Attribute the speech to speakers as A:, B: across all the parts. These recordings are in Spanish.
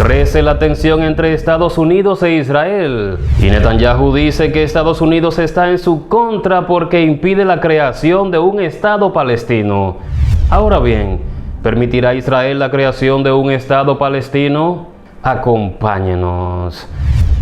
A: Crece la tensión entre Estados Unidos e Israel, y Netanyahu dice que Estados Unidos está en su contra porque impide la creación de un Estado palestino. Ahora bien, ¿permitirá Israel la creación de un Estado palestino? Acompáñenos.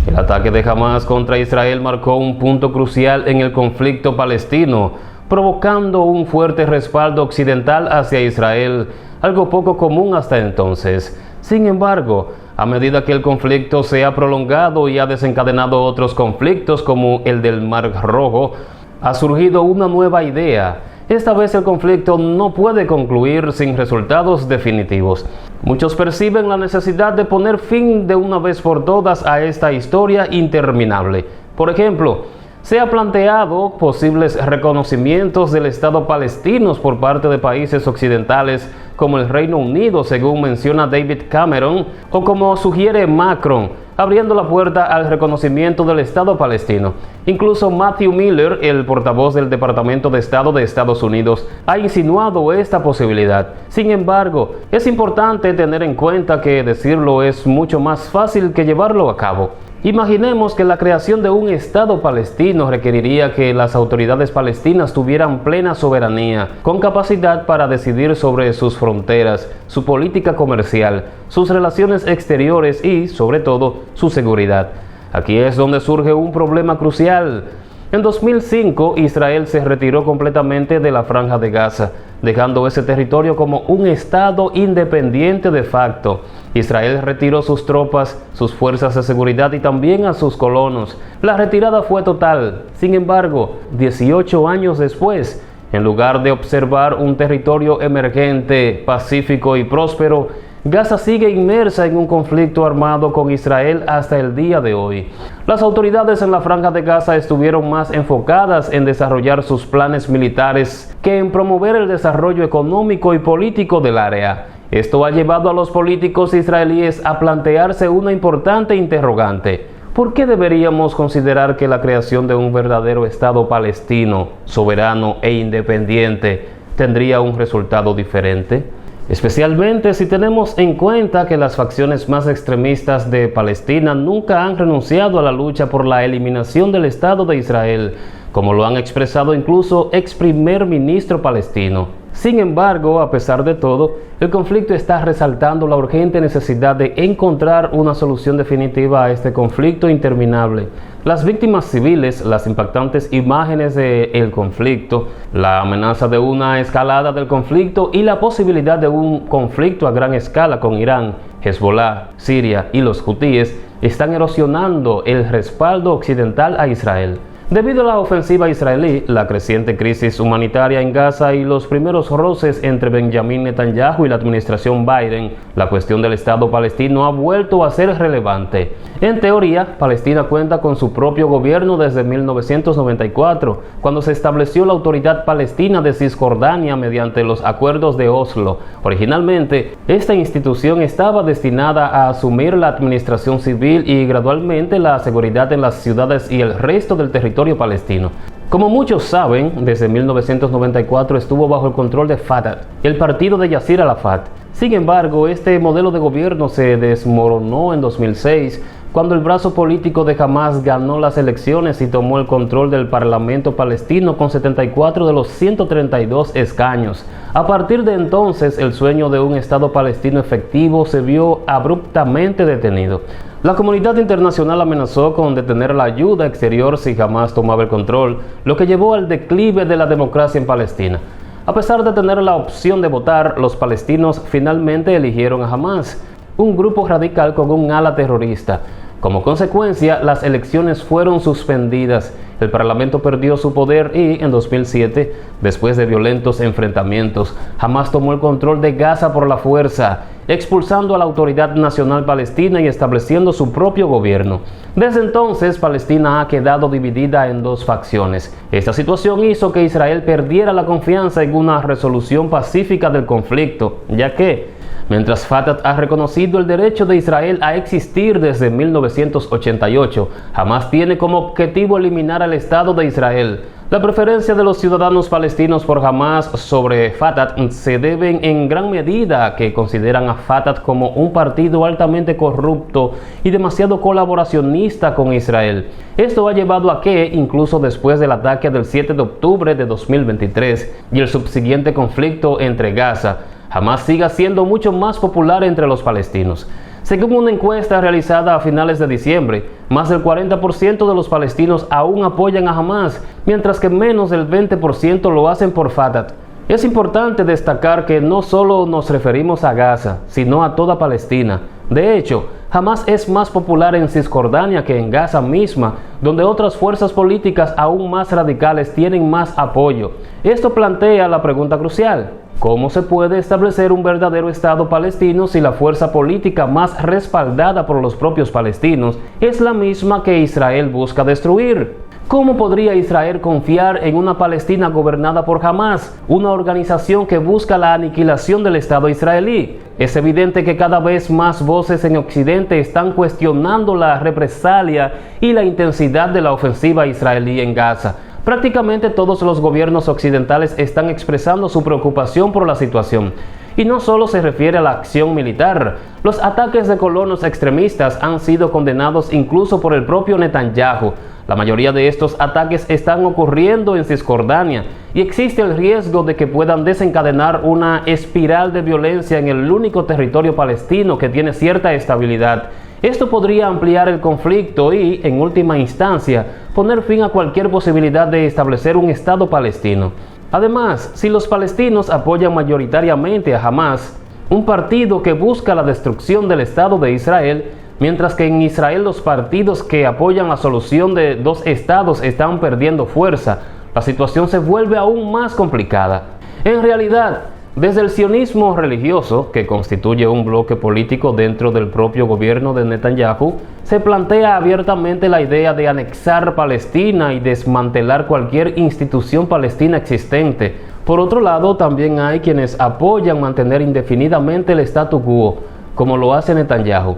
A: El ataque de Hamás contra Israel marcó un punto crucial en el conflicto palestino, provocando un fuerte respaldo occidental hacia Israel, algo poco común hasta entonces. Sin embargo, a medida que el conflicto se ha prolongado y ha desencadenado otros conflictos como el del Mar Rojo, ha surgido una nueva idea. Esta vez el conflicto no puede concluir sin resultados definitivos. Muchos perciben la necesidad de poner fin de una vez por todas a esta historia interminable. Por ejemplo, se ha planteado posibles reconocimientos del Estado palestino por parte de países occidentales como el Reino Unido, según menciona David Cameron, o como sugiere Macron, abriendo la puerta al reconocimiento del Estado palestino. Incluso Matthew Miller, el portavoz del Departamento de Estado de Estados Unidos, ha insinuado esta posibilidad. Sin embargo, es importante tener en cuenta que decirlo es mucho más fácil que llevarlo a cabo. Imaginemos que la creación de un Estado palestino requeriría que las autoridades palestinas tuvieran plena soberanía, con capacidad para decidir sobre sus fronteras, su política comercial, sus relaciones exteriores y, sobre todo, su seguridad. Aquí es donde surge un problema crucial. En 2005, Israel se retiró completamente de la Franja de Gaza, dejando ese territorio como un estado independiente de facto. Israel retiró sus tropas, sus fuerzas de seguridad y también a sus colonos. La retirada fue total. Sin embargo, 18 años después, en lugar de observar un territorio emergente, pacífico y próspero, Gaza sigue inmersa en un conflicto armado con Israel hasta el día de hoy. Las autoridades en la Franja de Gaza estuvieron más enfocadas en desarrollar sus planes militares que en promover el desarrollo económico y político del área. Esto ha llevado a los políticos israelíes a plantearse una importante interrogante. ¿Por qué deberíamos considerar que la creación de un verdadero Estado palestino, soberano e independiente, tendría un resultado diferente? Especialmente si tenemos en cuenta que las facciones más extremistas de Palestina nunca han renunciado a la lucha por la eliminación del Estado de Israel, como lo han expresado incluso ex primer ministro palestino. Sin embargo, a pesar de todo, el conflicto está resaltando la urgente necesidad de encontrar una solución definitiva a este conflicto interminable. Las víctimas civiles, las impactantes imágenes del conflicto, la amenaza de una escalada del conflicto y la posibilidad de un conflicto a gran escala con Irán, Hezbollah, Siria y los hutíes están erosionando el respaldo occidental a Israel. Debido a la ofensiva israelí, la creciente crisis humanitaria en Gaza y los primeros roces entre Benjamin Netanyahu y la administración Biden, la cuestión del Estado palestino ha vuelto a ser relevante. En teoría, Palestina cuenta con su propio gobierno desde 1994, cuando se estableció la Autoridad Palestina de Cisjordania mediante los acuerdos de Oslo. Originalmente, esta institución estaba destinada a asumir la administración civil y gradualmente la seguridad en las ciudades y el resto del territorio palestino. Como muchos saben, desde 1994 estuvo bajo el control de Fatah, el partido de Yasser Arafat. Sin embargo, este modelo de gobierno se desmoronó en 2006, cuando el brazo político de Hamás ganó las elecciones y tomó el control del Parlamento palestino con 74 de los 132 escaños. A partir de entonces, el sueño de un Estado palestino efectivo se vio abruptamente detenido. La comunidad internacional amenazó con detener la ayuda exterior si Hamás tomaba el control, lo que llevó al declive de la democracia en Palestina. A pesar de tener la opción de votar, los palestinos finalmente eligieron a Hamás, un grupo radical con un ala terrorista. Como consecuencia, las elecciones fueron suspendidas, el Parlamento perdió su poder y, en 2007, después de violentos enfrentamientos, Hamás tomó el control de Gaza por la fuerza, expulsando a la Autoridad Nacional Palestina y estableciendo su propio gobierno. Desde entonces, Palestina ha quedado dividida en dos facciones. Esta situación hizo que Israel perdiera la confianza en una resolución pacífica del conflicto, ya que, mientras Fatah ha reconocido el derecho de Israel a existir desde 1988, Hamás tiene como objetivo eliminar al Estado de Israel. La preferencia de los ciudadanos palestinos por Hamás sobre Fatah se debe en gran medida a que consideran a Fatah como un partido altamente corrupto y demasiado colaboracionista con Israel. Esto ha llevado a que, incluso después del ataque del 7 de octubre de 2023 y el subsiguiente conflicto entre Gaza, Hamás siga siendo mucho más popular entre los palestinos. Según una encuesta realizada a finales de diciembre, más del 40% de los palestinos aún apoyan a Hamás, mientras que menos del 20% lo hacen por Fatah. Es importante destacar que no solo nos referimos a Gaza, sino a toda Palestina. De hecho, Hamás es más popular en Cisjordania que en Gaza misma, donde otras fuerzas políticas aún más radicales tienen más apoyo. Esto plantea la pregunta crucial: ¿cómo se puede establecer un verdadero Estado palestino si la fuerza política más respaldada por los propios palestinos es la misma que Israel busca destruir? ¿Cómo podría Israel confiar en una Palestina gobernada por Hamás, una organización que busca la aniquilación del Estado israelí? Es evidente que cada vez más voces en Occidente están cuestionando la represalia y la intensidad de la ofensiva israelí en Gaza. Prácticamente todos los gobiernos occidentales están expresando su preocupación por la situación. Y no solo se refiere a la acción militar. Los ataques de colonos extremistas han sido condenados incluso por el propio Netanyahu. La mayoría de estos ataques están ocurriendo en Cisjordania y existe el riesgo de que puedan desencadenar una espiral de violencia en el único territorio palestino que tiene cierta estabilidad. Esto podría ampliar el conflicto y, en última instancia, poner fin a cualquier posibilidad de establecer un Estado palestino. Además, si los palestinos apoyan mayoritariamente a Hamás, un partido que busca la destrucción del Estado de Israel, mientras que en Israel los partidos que apoyan la solución de dos estados están perdiendo fuerza, la situación se vuelve aún más complicada. En realidad, desde el sionismo religioso, que constituye un bloque político dentro del propio gobierno de Netanyahu, se plantea abiertamente la idea de anexar Palestina y desmantelar cualquier institución palestina existente. Por otro lado, también hay quienes apoyan mantener indefinidamente el statu quo, como lo hace Netanyahu.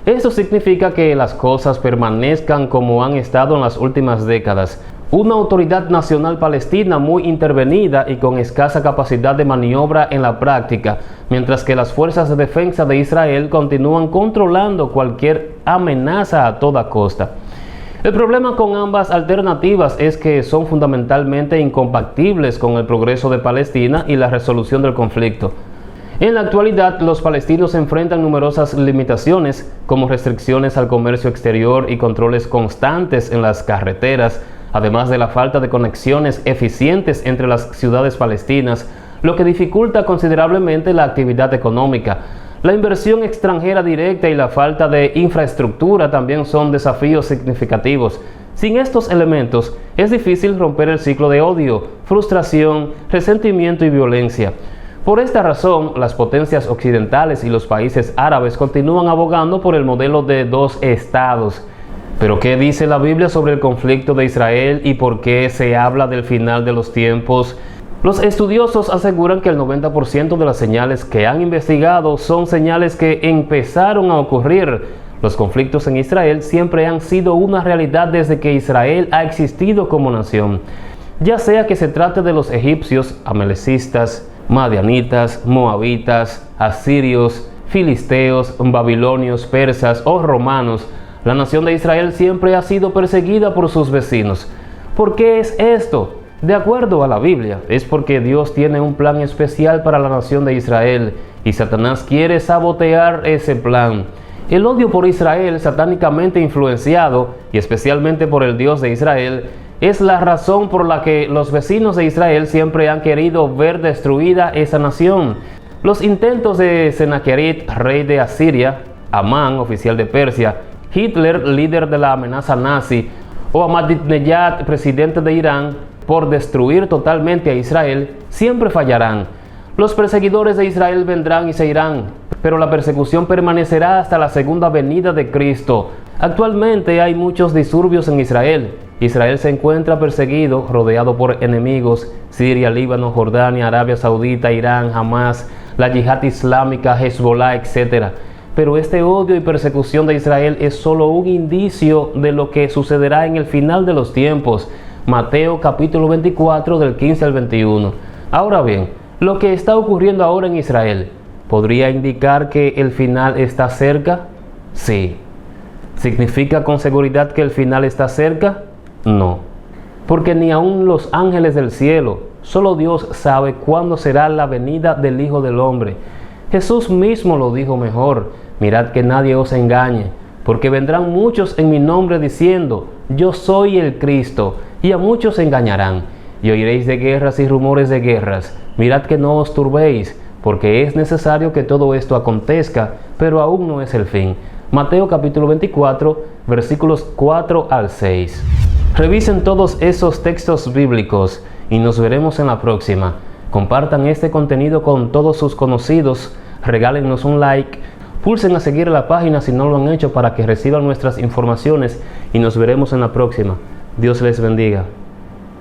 A: Esto significa que las cosas permanezcan como han estado en las últimas décadas. Una autoridad nacional palestina muy intervenida y con escasa capacidad de maniobra en la práctica, mientras que las fuerzas de defensa de Israel continúan controlando cualquier amenaza a toda costa. El problema con ambas alternativas es que son fundamentalmente incompatibles con el progreso de Palestina y la resolución del conflicto. En la actualidad, los palestinos enfrentan numerosas limitaciones, como restricciones al comercio exterior y controles constantes en las carreteras, además de la falta de conexiones eficientes entre las ciudades palestinas, lo que dificulta considerablemente la actividad económica. La inversión extranjera directa y la falta de infraestructura también son desafíos significativos. Sin estos elementos, es difícil romper el ciclo de odio, frustración, resentimiento y violencia. Por esta razón, las potencias occidentales y los países árabes continúan abogando por el modelo de dos estados. Pero ¿qué dice la Biblia sobre el conflicto de Israel y por qué se habla del final de los tiempos? Los estudiosos aseguran que el 90% de las señales que han investigado son señales que empezaron a ocurrir. Los conflictos en Israel siempre han sido una realidad desde que Israel ha existido como nación. Ya sea que se trate de los egipcios, amalecistas, madianitas, moabitas, asirios, filisteos, babilonios, persas o romanos, la nación de Israel siempre ha sido perseguida por sus vecinos. ¿Por qué es esto? De acuerdo a la Biblia, es porque Dios tiene un plan especial para la nación de Israel y Satanás quiere sabotear ese plan. El odio por Israel, satánicamente influenciado, y especialmente por el Dios de Israel, es la razón por la que los vecinos de Israel siempre han querido ver destruida esa nación. Los intentos de Sennacherib, rey de Asiria, Amán, oficial de Persia, Hitler, líder de la amenaza nazi, o Ahmadinejad, presidente de Irán, por destruir totalmente a Israel, siempre fallarán. Los perseguidores de Israel vendrán y se irán, pero la persecución permanecerá hasta la segunda venida de Cristo. Actualmente hay muchos disturbios en Israel. Israel se encuentra perseguido, rodeado por enemigos: Siria, Líbano, Jordania, Arabia Saudita, Irán, Hamás, la Yihad Islámica, Hezbollah, etc. Pero este odio y persecución de Israel es solo un indicio de lo que sucederá en el final de los tiempos. Mateo capítulo 24 del 15 al 21. Ahora bien, lo que está ocurriendo ahora en Israel, ¿podría indicar que el final está cerca? Sí. ¿Significa con seguridad que el final está cerca? No. Porque ni aun los ángeles del cielo, solo Dios sabe cuándo será la venida del Hijo del Hombre. Jesús mismo lo dijo mejor: mirad que nadie os engañe, porque vendrán muchos en mi nombre diciendo, yo soy el Cristo, y a muchos engañarán. Y oiréis de guerras y rumores de guerras. Mirad que no os turbéis, porque es necesario que todo esto acontezca, pero aún no es el fin. Mateo capítulo 24, versículos 4 al 6. Revisen todos esos textos bíblicos y nos veremos en la próxima. Compartan este contenido con todos sus conocidos, regálennos un like, pulsen a seguir la página si no lo han hecho para que reciban nuestras informaciones y nos veremos en la próxima. Dios les bendiga.